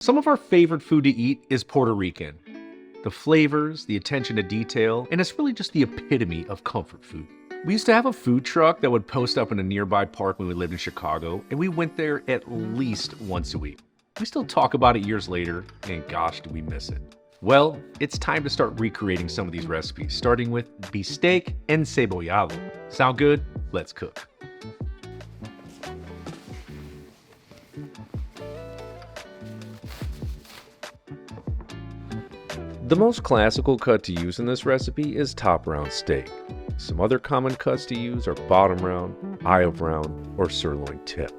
Some of our favorite food to eat is Puerto Rican. The flavors, the attention to detail, and it's really just the epitome of comfort food. We used to have a food truck that would post up in a nearby park when we lived in Chicago, and we went there at least once a week. We still talk about it years later, and gosh, do we miss it. Well, it's time to start recreating some of these recipes, starting with Bistec Encebollado. Sound good? Let's cook. The most classical cut to use in this recipe is top round steak. Some other common cuts to use are bottom round, eye of round, or sirloin tip.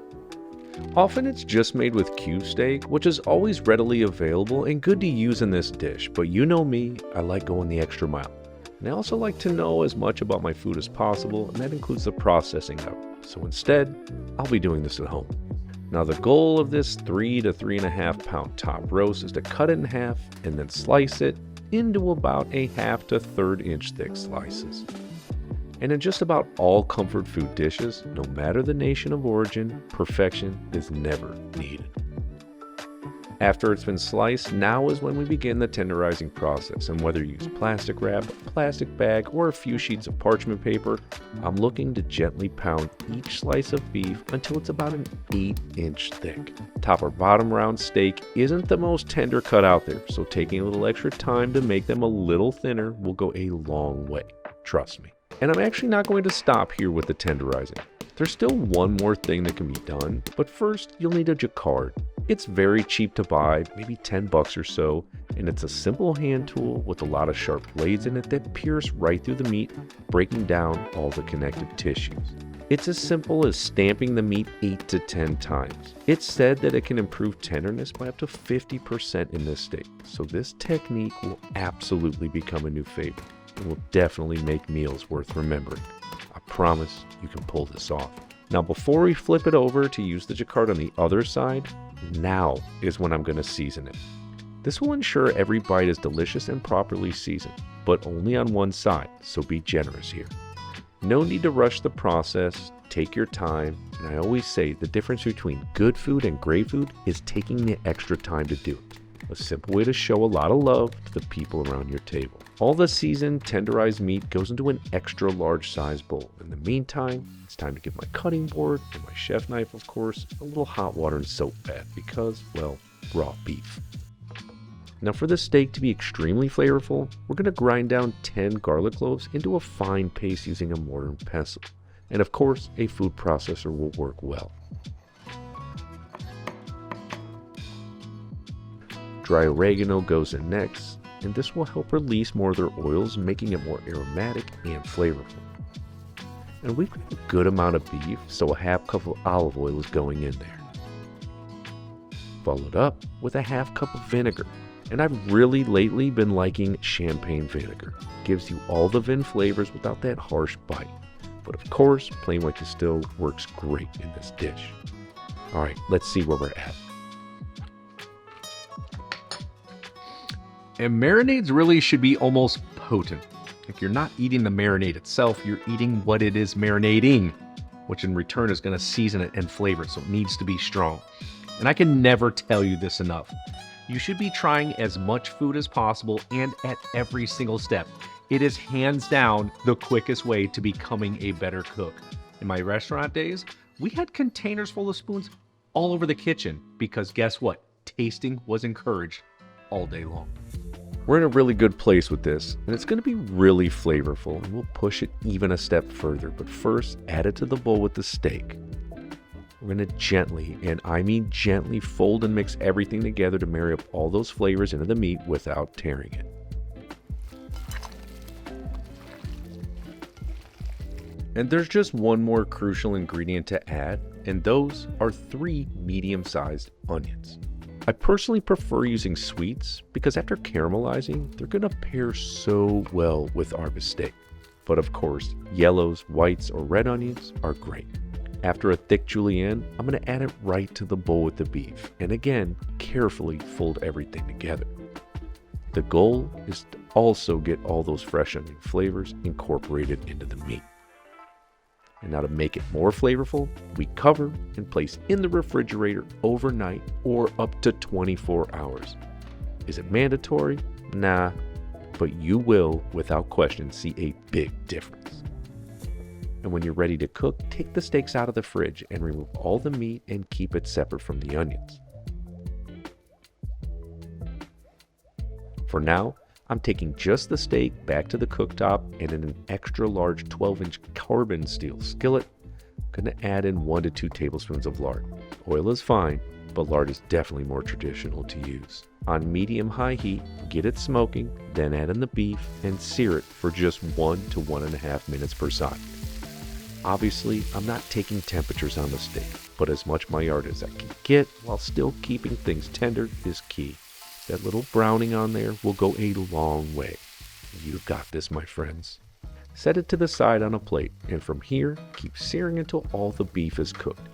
Often it's just made with cube steak, which is always readily available and good to use in this dish, but you know me, I like going the extra mile. And I also like to know as much about my food as possible, and that includes the processing of it. So instead, I'll be doing this at home. Now the goal of this 3 to 3.5 pound top roast is to cut it in half and then slice it into about a 1/2 to 1/3 inch thick slices. And in just about all comfort food dishes, no matter the nation of origin, perfection is never needed. After it's been sliced, now is when we begin the tenderizing process, and whether you use plastic wrap, plastic bag, or a few sheets of parchment paper, I'm looking to gently pound each slice of beef until it's about an 8-inch thick. Top or bottom round steak isn't the most tender cut out there, so taking a little extra time to make them a little thinner will go a long way, trust me. And I'm actually not going to stop here with the tenderizing. There's still one more thing that can be done, but first you'll need a jacquard. It's very cheap to buy, maybe $10 or so, and it's a simple hand tool with a lot of sharp blades in it that pierce right through the meat, breaking down all the connective tissues. It's as simple as stamping the meat 8 to 10 times. It's said that it can improve tenderness by up to 50% in this steak, so this technique will absolutely become a new favorite and will definitely make meals worth remembering. I promise you can pull this off. Now before we flip it over to use the jacquard on the other side, now is when I'm going to season it. This will ensure every bite is delicious and properly seasoned, but only on one side, so be generous here. No need to rush the process, take your time, and I always say the difference between good food and great food is taking the extra time to do it. A simple way to show a lot of love to the people around your table. All the seasoned, tenderized meat goes into an extra large size bowl. In the meantime, it's time to give my cutting board and my chef knife, of course, a little hot water and soap bath because, well, raw beef. Now for the steak to be extremely flavorful, we're going to grind down 10 garlic cloves into a fine paste using a mortar and pestle. And of course, a food processor will work well. Dry oregano goes in next, and this will help release more of their oils, making it more aromatic and flavorful. And we've got a good amount of beef, so a 1/2 cup of olive oil is going in there. Followed up with a 1/2 cup of vinegar. And I've really lately been liking champagne vinegar. Gives you all the vin flavors without that harsh bite. But of course, plain white distilled works great in this dish. Alright, let's see where we're at. And marinades really should be almost potent. Like you're not eating the marinade itself, you're eating what it is marinating, which in return is going to season it and flavor it, so it needs to be strong. And I can never tell you this enough. You should be trying as much food as possible and at every single step. It is hands down the quickest way to becoming a better cook. In my restaurant days, we had containers full of spoons all over the kitchen because guess what? Tasting was encouraged all day long. We're in a really good place with this, and it's going to be really flavorful, and we'll push it even a step further. But first, add it to the bowl with the steak. We're going to gently, and I mean gently, fold and mix everything together to marry up all those flavors into the meat without tearing it. And there's just one more crucial ingredient to add, and those are 3 medium-sized onions. I personally prefer using sweets because after caramelizing, they're going to pair so well with our bistec. But of course, yellows, whites, or red onions are great. After a thick julienne, I'm going to add it right to the bowl with the beef, and again, carefully fold everything together. The goal is to also get all those fresh onion flavors incorporated into the meat. And now to make it more flavorful, we cover and place in the refrigerator overnight or up to 24 hours. Is it mandatory? Nah, but you will, without question, see a big difference. And when you're ready to cook, take the steaks out of the fridge and remove all the meat and keep it separate from the onions. For now, I'm taking just the steak back to the cooktop and in an extra large 12-inch carbon steel skillet, I'm going to add in 1 to 2 tablespoons of lard. Oil is fine, but lard is definitely more traditional to use. On medium-high heat, get it smoking, then add in the beef and sear it for just 1 to 1.5 minutes per side. Obviously, I'm not taking temperatures on the steak, but as much Maillard as I can get while still keeping things tender is key. That little browning on there will go a long way. You've got this, my friends. Set it to the side on a plate, and from here, keep searing until all the beef is cooked.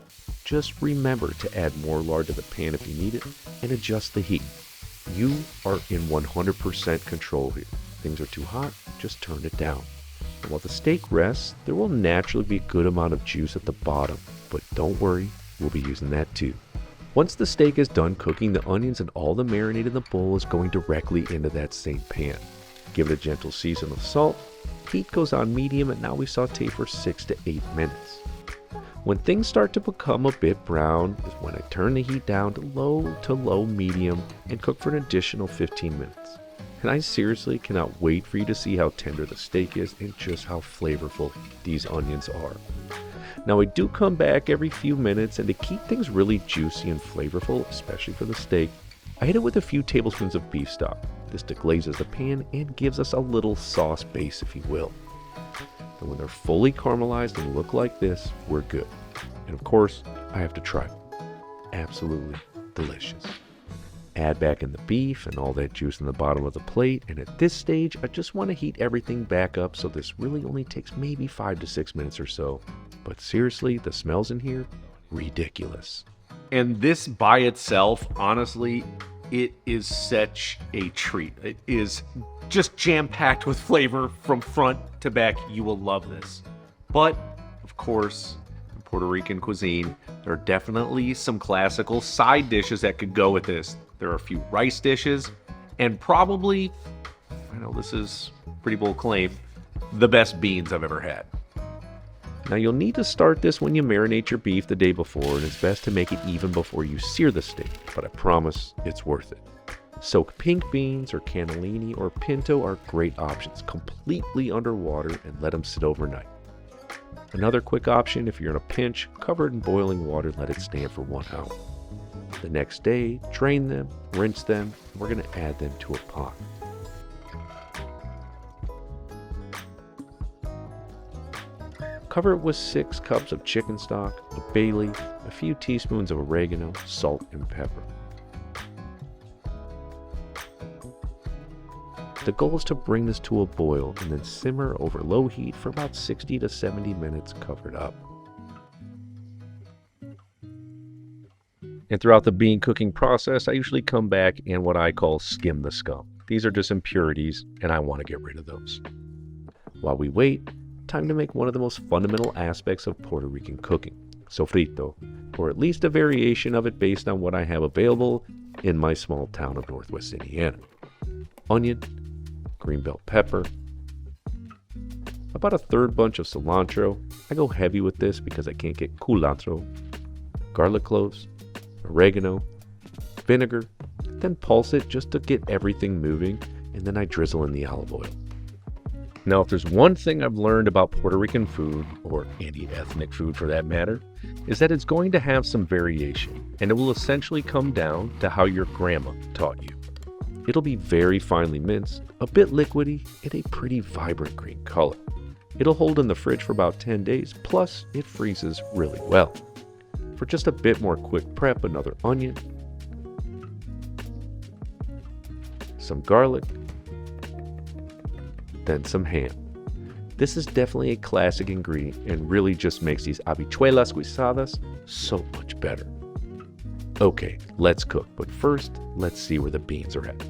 Just remember to add more lard to the pan if you need it, and adjust the heat. You are in 100% control here. If things are too hot, just turn it down. And while the steak rests, there will naturally be a good amount of juice at the bottom, but don't worry, we'll be using that too. Once the steak is done cooking, the onions and all the marinade in the bowl is going directly into that same pan. Give it a gentle season of salt. Heat goes on medium, and now we saute for 6 to 8 minutes. When things start to become a bit brown is when I turn the heat down to low medium and cook for an additional 15 minutes. And I seriously cannot wait for you to see how tender the steak is and just how flavorful these onions are. Now I do come back every few minutes, and to keep things really juicy and flavorful, especially for the steak, I hit it with a few tablespoons of beef stock. This deglazes the pan and gives us a little sauce base, if you will. And when they're fully caramelized and look like this, we're good. And of course, I have to try them. Absolutely delicious. Add back in the beef and all that juice in the bottom of the plate, and at this stage, I just want to heat everything back up, so this really only takes maybe 5 to 6 minutes or so. But seriously, the smells in here, ridiculous. And this by itself, honestly, it is such a treat. It is just jam-packed with flavor from front to back. You will love this. But, of course, in Puerto Rican cuisine, there are definitely some classical side dishes that could go with this. There are a few rice dishes, and probably, I know this is a pretty bold claim, the best beans I've ever had. Now you'll need to start this when you marinate your beef the day before, and it's best to make it even before you sear the steak, but I promise it's worth it. Soak pink beans or cannellini or pinto are great options, completely underwater, and let them sit overnight. Another quick option, if you're in a pinch, cover it in boiling water and let it stand for 1 hour. The next day, drain them, rinse them, and we're going to add them to a pot. Cover it with 6 cups of chicken stock, a bay leaf, a few teaspoons of oregano, salt, and pepper. The goal is to bring this to a boil and then simmer over low heat for about 60 to 70 minutes covered up. And throughout the bean cooking process, I usually come back and what I call skim the scum. These are just impurities, and I want to get rid of those. While we wait, time to make one of the most fundamental aspects of Puerto Rican cooking, sofrito, or at least a variation of it based on what I have available in my small town of Northwest Indiana. Onion, green bell pepper, about a third bunch of cilantro. I go heavy with this because I can't get culantro. Garlic cloves, oregano, vinegar, then pulse it just to get everything moving, and then I drizzle in the olive oil. Now, if there's one thing I've learned about Puerto Rican food, or any ethnic food for that matter, is that it's going to have some variation, and it will essentially come down to how your grandma taught you. It'll be very finely minced, a bit liquidy, and a pretty vibrant green color. It'll hold in the fridge for about 10 days, plus it freezes really well. For just a bit more quick prep, another onion, some garlic, then some ham. This is definitely a classic ingredient and really just makes these habichuelas guisadas so much better. Okay, let's cook, but first, let's see where the beans are at.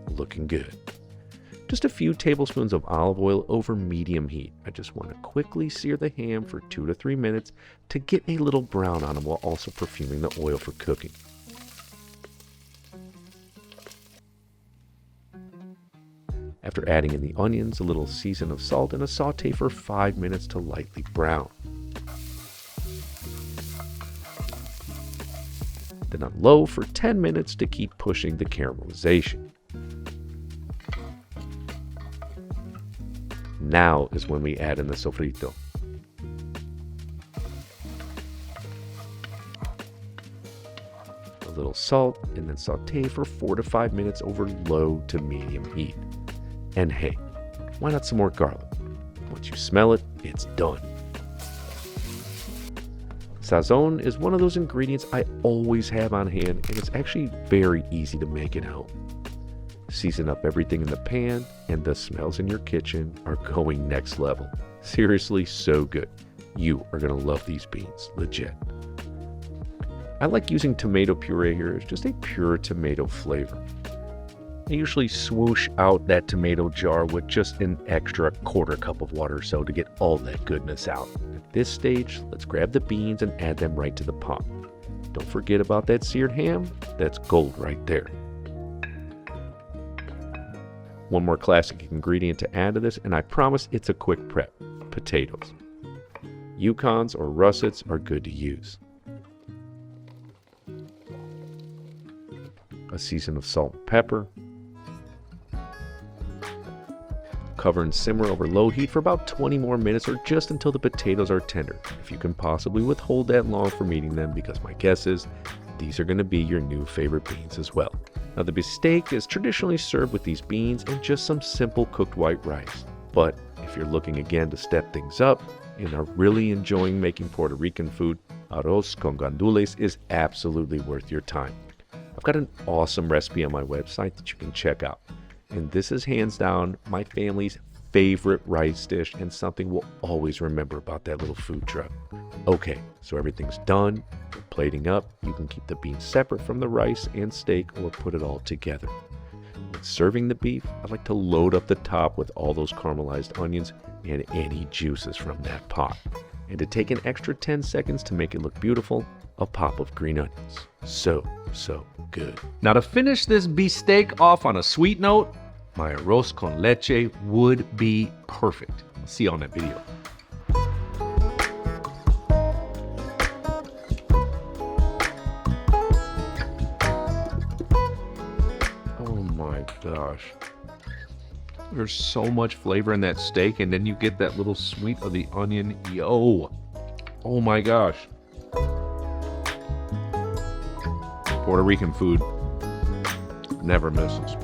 Looking good. Just a few tablespoons of olive oil over medium heat. I just want to quickly sear the ham for 2 to 3 minutes to get a little brown on them while also perfuming the oil for cooking. After adding in the onions, a little season of salt, and a saute for 5 minutes to lightly brown. Then on low for 10 minutes to keep pushing the caramelization. Now is when we add in the sofrito. A little salt, and then saute for 4 to 5 minutes over low to medium heat. And hey, why not some more garlic? Once you smell it, it's done. Sazon is one of those ingredients I always have on hand, and it's actually very easy to make at home. Season up everything in the pan, and the smells in your kitchen are going next level. Seriously, so good. You are going to love these beans, legit. I like using tomato puree here. It's just a pure tomato flavor. I usually swoosh out that tomato jar with just an extra quarter cup of water or so to get all that goodness out. At this stage, let's grab the beans and add them right to the pot. Don't forget about that seared ham. That's gold right there. One more classic ingredient to add to this, and I promise it's a quick prep: potatoes. Yukons or russets are good to use. A season of salt and pepper. Cover and simmer over low heat for about 20 more minutes, or just until the potatoes are tender, if you can possibly withhold that long from eating them, because my guess is these are going to be your new favorite beans as well. Now, the bistec is traditionally served with these beans and just some simple cooked white rice. But if you're looking again to step things up and are really enjoying making Puerto Rican food, arroz con gandules is absolutely worth your time. I've got an awesome recipe on my website that you can check out. And this is hands down my family's favorite rice dish, and something we'll always remember about that little food truck. Okay, so everything's done. We're plating up. You can keep the beans separate from the rice and steak, or put it all together. When serving the beef, I like to load up the top with all those caramelized onions and any juices from that pot. And to take an extra 10 seconds to make it look beautiful, a pop of green onions. So good. Now, to finish this bistec off on a sweet note, my arroz con leche would be perfect. I'll see you on that video. Oh my gosh. There's so much flavor in that steak, and then you get that little sweet of the onion. Yo. Oh my gosh. Puerto Rican food never misses.